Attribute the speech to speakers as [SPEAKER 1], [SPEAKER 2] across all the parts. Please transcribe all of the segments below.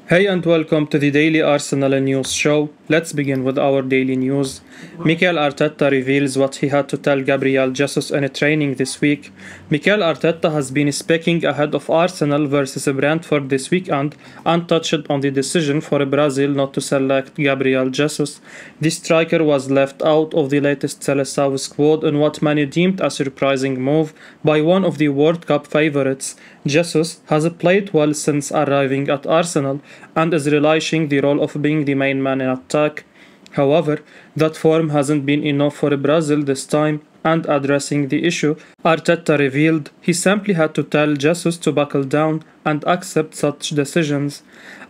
[SPEAKER 1] Hey and welcome to the Daily Arsenal News Show. Let's begin with our daily news. Mikel Arteta reveals what he had to tell Gabriel Jesus in a training this week. Mikel Arteta has been speaking ahead of Arsenal versus Brentford this weekend and touched on the decision for Brazil not to select Gabriel Jesus. The striker was left out of the latest Seleção squad in what many deemed a surprising move by one of the World Cup favourites. Jesus has played well since arriving at Arsenal and is relishing the role of being the main man in attack. However, that form hasn't been enough for Brazil this time, and addressing the issue, Arteta revealed he simply had to tell Jesus to buckle down and accept such decisions.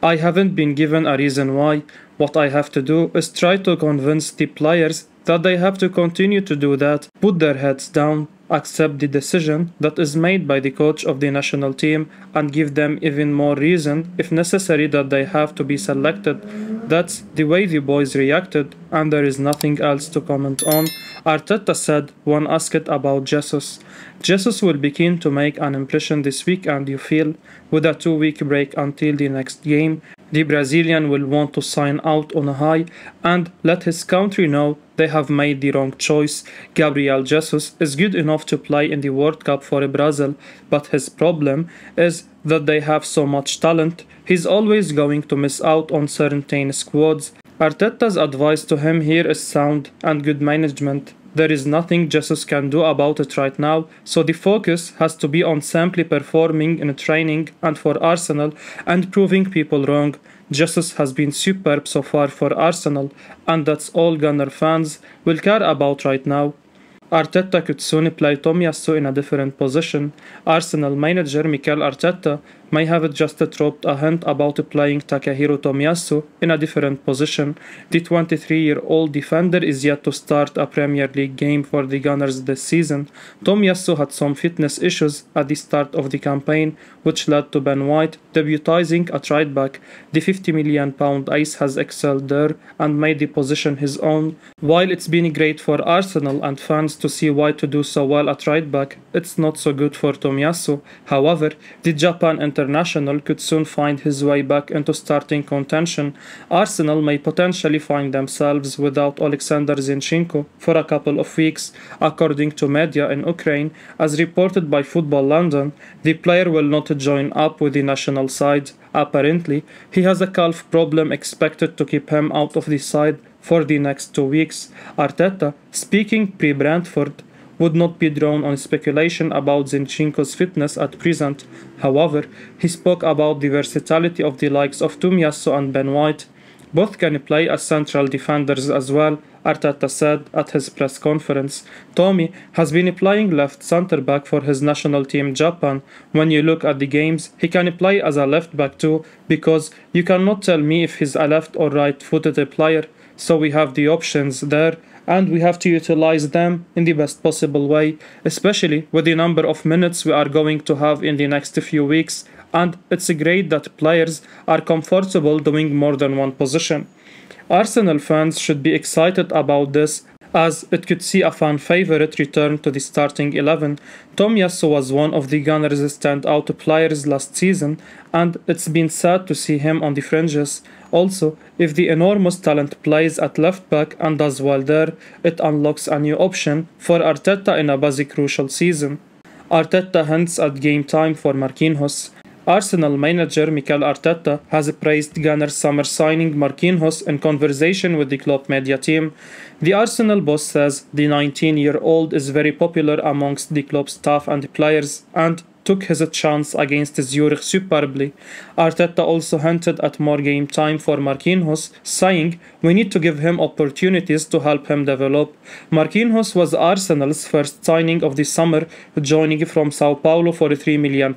[SPEAKER 1] I haven't been given a reason why. What I have to do is try to convince the players that they have to continue to do that, put their heads down, accept the decision that is made by the coach of the national team, and give them even more reason, if necessary, that they have to be selected. That's the way the boys reacted, and there is nothing else to comment on, Arteta said when asked about Jesus. Jesus will be keen to make an impression this week, and you feel, with a 2-week break until the next game, the Brazilian will want to sign out on a high and let his country know they have made the wrong choice. Gabriel Jesus is good enough to play in the World Cup for Brazil, but his problem is that they have so much talent, he's always going to miss out on certain squads. Arteta's advice to him here is sound and good management. There is nothing Jesus can do about it right now, so the focus has to be on simply performing in training and for Arsenal and proving people wrong. Jesus has been superb so far for Arsenal, and that's all Gunner fans will care about right now. Arteta could soon play Tomiyasu in a different position. Arsenal manager Mikel Arteta may have just dropped a hint about playing Takahiro Tomeisu in a different position. The 23-year-old defender is yet to start a Premier League game for the Gunners this season. Tomiyasu had some fitness issues at the start of the campaign, which led to Ben White debuting at right back. The £50 million ace has excelled there and made the position his own. While it's been great for Arsenal and fans to see White to do so well at right back, it's not so good for Tomiyasu. However, the Japan international could soon find his way back into starting contention. Arsenal may potentially find themselves without Alexander Zinchenko for a couple of weeks. According to media in Ukraine, as reported by Football London, the player will not join up with the national side. Apparently, he has a calf problem expected to keep him out of the side for the next 2 weeks. Arteta, speaking pre-Brentford, would not be drawn on speculation about Zinchenko's fitness at present. However, he spoke about the versatility of the likes of Tomiyasu and Ben White. Both can play as central defenders as well, Arteta said at his press conference. Tommy has been playing left centre-back for his national team Japan. When you look at the games, he can play as a left-back too, because you cannot tell me if he's a left or right-footed player. So we have the options there, and we have to utilize them in the best possible way, especially with the number of minutes we are going to have in the next few weeks, and it's great that players are comfortable doing more than one position. Arsenal fans should be excited about this, as it could see a fan favourite return to the starting 11. Tomiyasu was one of the Gunners' standout players last season, and it's been sad to see him on the fringes. Also, if the enormous talent plays at left back and does well there, it unlocks a new option for Arteta in a busy crucial season. Arteta hints at game time for Marquinhos. Arsenal manager Mikel Arteta has praised Gunners' summer signing Marquinhos in conversation with the club media team. The Arsenal boss says the 19-year-old is very popular amongst the club staff and players and took his chance against Zurich superbly. Arteta also hinted at more game time for Marquinhos, saying, "We need to give him opportunities to help him develop." Marquinhos was Arsenal's first signing of the summer, joining from Sao Paulo for £3 million.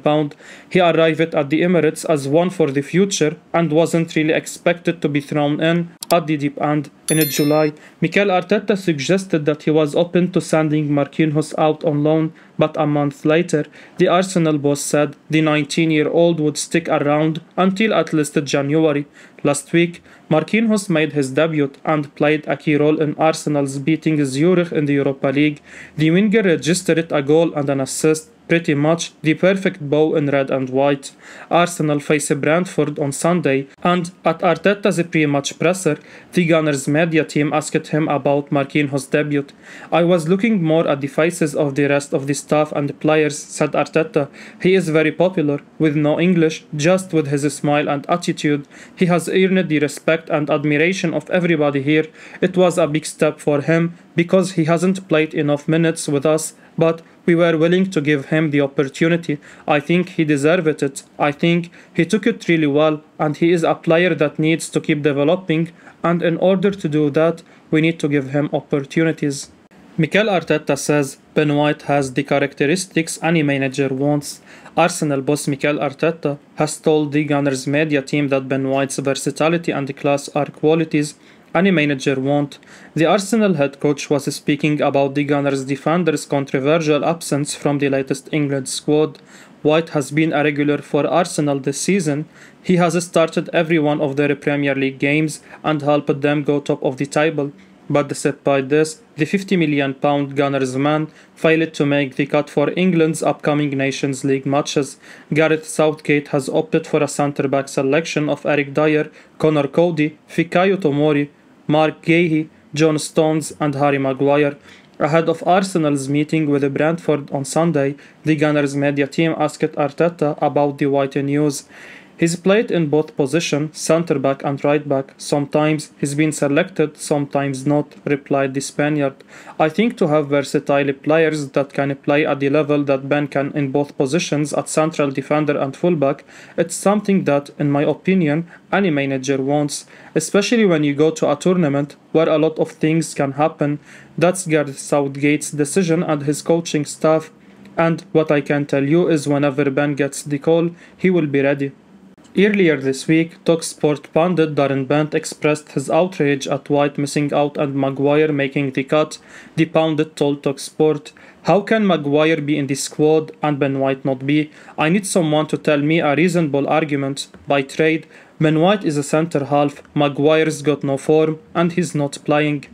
[SPEAKER 1] He arrived at the Emirates as one for the future and wasn't really expected to be thrown in at the deep end. In July, Mikel Arteta suggested that he was open to sending Marquinhos out on loan, but a month later, the Arsenal boss said the 19-year-old would stick around until at least January. Last week, Marquinhos made his debut and played a key role in Arsenal's beating Zurich in the Europa League. The winger registered a goal and an assist pretty much the perfect bow in red and white. Arsenal face Brentford on Sunday, and at Arteta's pre-match presser, the Gunners media team asked him about Marquinhos' debut. "I was looking more at the faces of the rest of the staff and players," said Arteta. "He is very popular, with no English, just with his smile and attitude. He has earned the respect and admiration of everybody here. It was a big step for him, because he hasn't played enough minutes with us, but we were willing to give him the opportunity. I think he deserved it. I think he took it really well, and he is a player that needs to keep developing, and in order to do that, we need to give him opportunities." Mikel Arteta says Ben White has the characteristics any manager wants. Arsenal boss Mikel Arteta has told the Gunners media team that Ben White's versatility and class are qualities any manager wants. The Arsenal head coach was speaking about the Gunners defender's controversial absence from the latest England squad. "White has been a regular for Arsenal this season. He has started every one of their Premier League games and helped them go top of the table. But despite this, the £50 million Gunners man failed to make the cut for England's upcoming Nations League matches. Gareth Southgate has opted for a centre-back selection of Eric Dyer, Connor Cody, Fikayo Tomori, Mark Guehi, John Stones and Harry Maguire." Ahead of Arsenal's meeting with Brentford on Sunday, the Gunners media team asked Arteta about the White news. "He's played in both positions, centre-back and right-back. Sometimes he's been selected, sometimes not," replied the Spaniard. "I think to have versatile players that can play at the level that Ben can in both positions at central defender and fullback, it's something that, in my opinion, any manager wants, especially when you go to a tournament where a lot of things can happen. That's Gareth Southgate's decision and his coaching staff. And what I can tell you is whenever Ben gets the call, he will be ready." Earlier this week, TalkSport pundit Darren Bent expressed his outrage at White missing out and Maguire making the cut. The pundit told TalkSport, "How can Maguire be in the squad and Ben White not be? I need someone to tell me a reasonable argument. By trade, Ben White is a centre-half, Maguire's got no form, and he's not playing."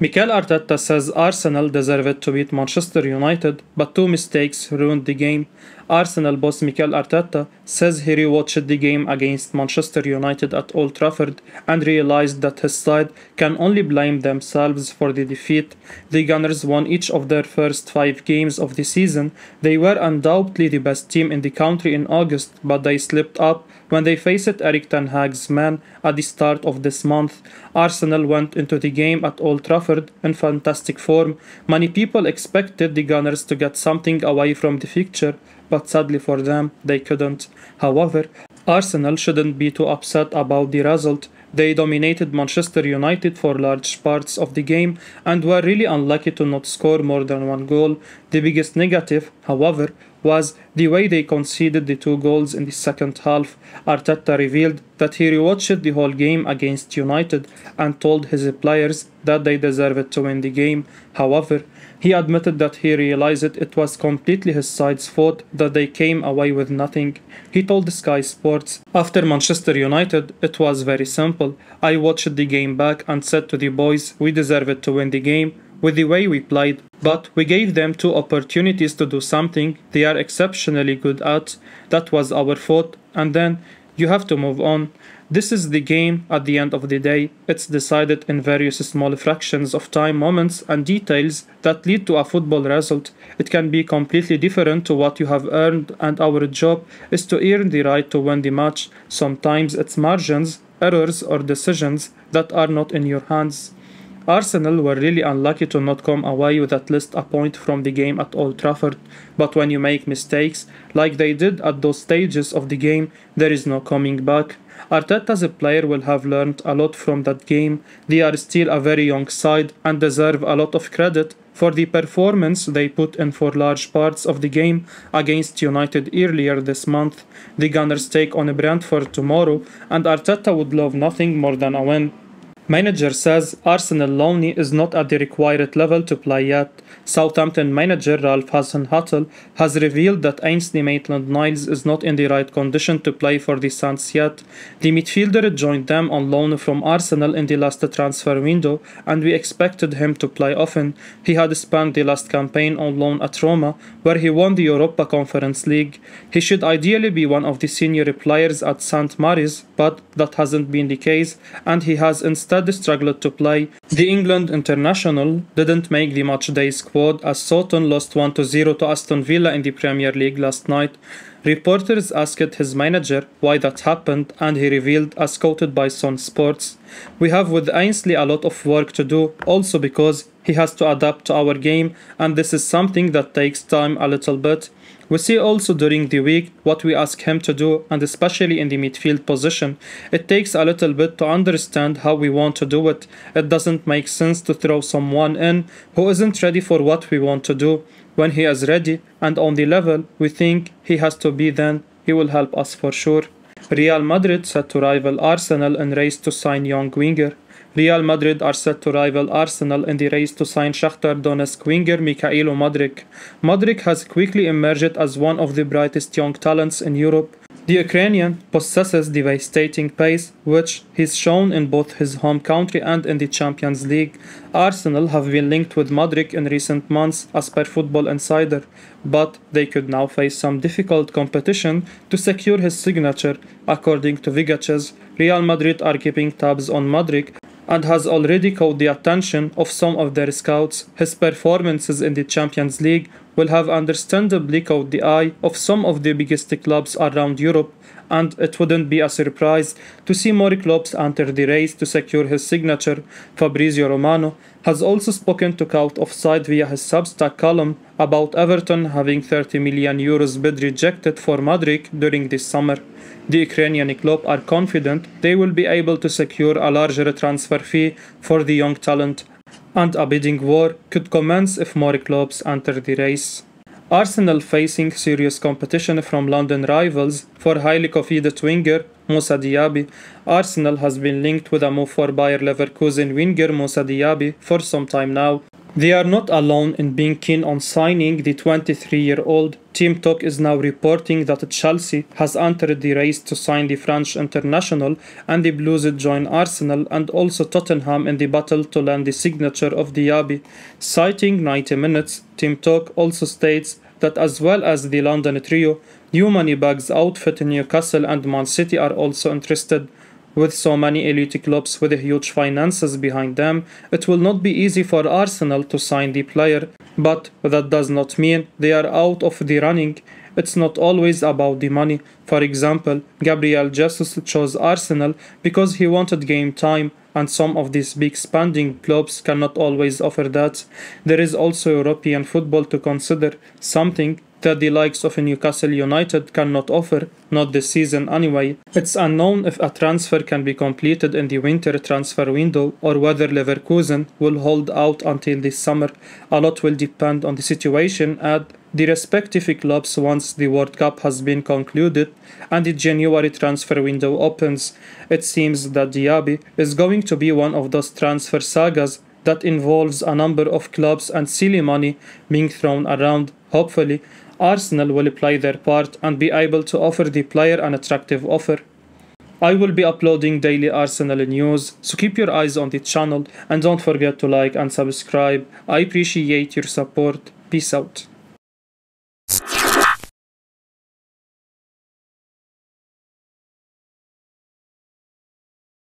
[SPEAKER 1] Mikel Arteta says Arsenal deserved to beat Manchester United, but two mistakes ruined the game. Arsenal boss Mikel Arteta says he rewatched the game against Manchester United at Old Trafford and realized that his side can only blame themselves for the defeat. The Gunners won each of their first 5 games of the season. They were undoubtedly the best team in the country in August, but they slipped up when they faced Erik ten Hag's men at the start of this month. Arsenal went into the game at Old Trafford in fantastic form. Many people expected the Gunners to get something away from the fixture, but sadly for them, they couldn't. However, Arsenal shouldn't be too upset about the result. They dominated Manchester United for large parts of the game and were really unlucky to not score more than 1 goal. The biggest negative, however, was the way they conceded the 2 goals in the second half. Arteta revealed that he rewatched the whole game against United and told his players that they deserved to win the game. However, he admitted that he realized it was completely his side's fault that they came away with nothing. He told Sky Sports, "After Manchester United, it was very simple. I watched the game back and said to the boys, we deserved to win the game with the way we played. But we gave them 2 opportunities to do something they are exceptionally good at. That was our fault, and then you have to move on. This is the game at the end of the day. It's decided in various small fractions of time, moments and details that lead to a football result. It can be completely different to what you have earned, and our job is to earn the right to win the match. Sometimes it's margins, errors or decisions that are not in your hands." Arsenal were really unlucky to not come away with at least a point from the game at Old Trafford, but when you make mistakes, like they did at those stages of the game, there is no coming back. Arteta's player will have learned a lot from that game. They are still a very young side and deserve a lot of credit for the performance they put in for large parts of the game against United earlier this month. The Gunners take on Brentford tomorrow, and Arteta would love nothing more than a win. Manager says Arsenal loanee is not at the required level to play yet. Southampton manager Ralph Hasenhuttl has revealed that Ainsley Maitland-Niles is not in the right condition to play for the Saints yet. The midfielder joined them on loan from Arsenal in the last transfer window, and we expected him to play often. He had spent the last campaign on loan at Roma, where he won the Europa Conference League. He should ideally be one of the senior players at St. Mary's, but that hasn't been the case, and he has instead struggled to play. The England international didn't make the matchday squad as Southampton lost 1-0 to Aston Villa in the Premier League last night. Reporters asked his manager why that happened, and he revealed, as quoted by Sun Sports, "We have with Ainsley a lot of work to do, also because he has to adapt to our game, and this is something that takes time a little bit. We see also during the week what we ask him to do, and especially in the midfield position. It takes a little bit to understand how we want to do it. It doesn't make sense to throw someone in who isn't ready for what we want to do. When he is ready and on the level we think he has to be, then he will help us for sure." Real Madrid set to rival Arsenal in race to sign young winger. Real Madrid are set to rival Arsenal in the race to sign Shakhtar Donetsk winger Mikhail Arteta. Modric has quickly emerged as one of the brightest young talents in Europe. The Ukrainian possesses devastating pace, which he's shown in both his home country and in the Champions League. Arsenal have been linked with Modric in recent months as per Football Insider, but they could now face some difficult competition to secure his signature. According to Vigaches, Real Madrid are keeping tabs on Modric and has already caught the attention of some of their scouts. His performances in the Champions League will have understandably caught the eye of some of the biggest clubs around Europe, and it wouldn't be a surprise to see more clubs enter the race to secure his signature. Fabrizio Romano has also spoken to Count Offside via his Substack column about Everton having €30 million bid rejected for Modric during this summer. The Ukrainian club are confident they will be able to secure a larger transfer fee for the young talent, and a bidding war could commence if more clubs enter the race. Arsenal facing serious competition from London rivals for highly coveted winger Mouss Diaby. Arsenal has been linked with a move for Bayer Leverkusen winger Mouss Diaby for some time now. They are not alone in being keen on signing the 23-year-old. Team Talk is now reporting that Chelsea has entered the race to sign the French international, and the Blues join Arsenal and also Tottenham in the battle to land the signature of Diaby. Citing 90 Minutes, Team Talk also states that as well as the London trio, new moneybags outfit Newcastle and Man City are also interested. With so many elite clubs with huge finances behind them, it will not be easy for Arsenal to sign the player, but that does not mean they are out of the running. It's not always about the money. For example, Gabriel Jesus chose Arsenal because he wanted game time, and some of these big spending clubs cannot always offer that. There is also European football to consider, something that the likes of Newcastle United cannot offer, not this season anyway. It's unknown if a transfer can be completed in the winter transfer window or whether Leverkusen will hold out until this summer. A lot will depend on the situation at the respective clubs once the World Cup has been concluded and the January transfer window opens. It seems that Diaby is going to be one of those transfer sagas that involves a number of clubs and silly money being thrown around. Hopefully, Arsenal will play their part and be able to offer the player an attractive offer. I will be uploading daily Arsenal news, so keep your eyes on the channel and don't forget to like and subscribe. I appreciate your support. Peace out.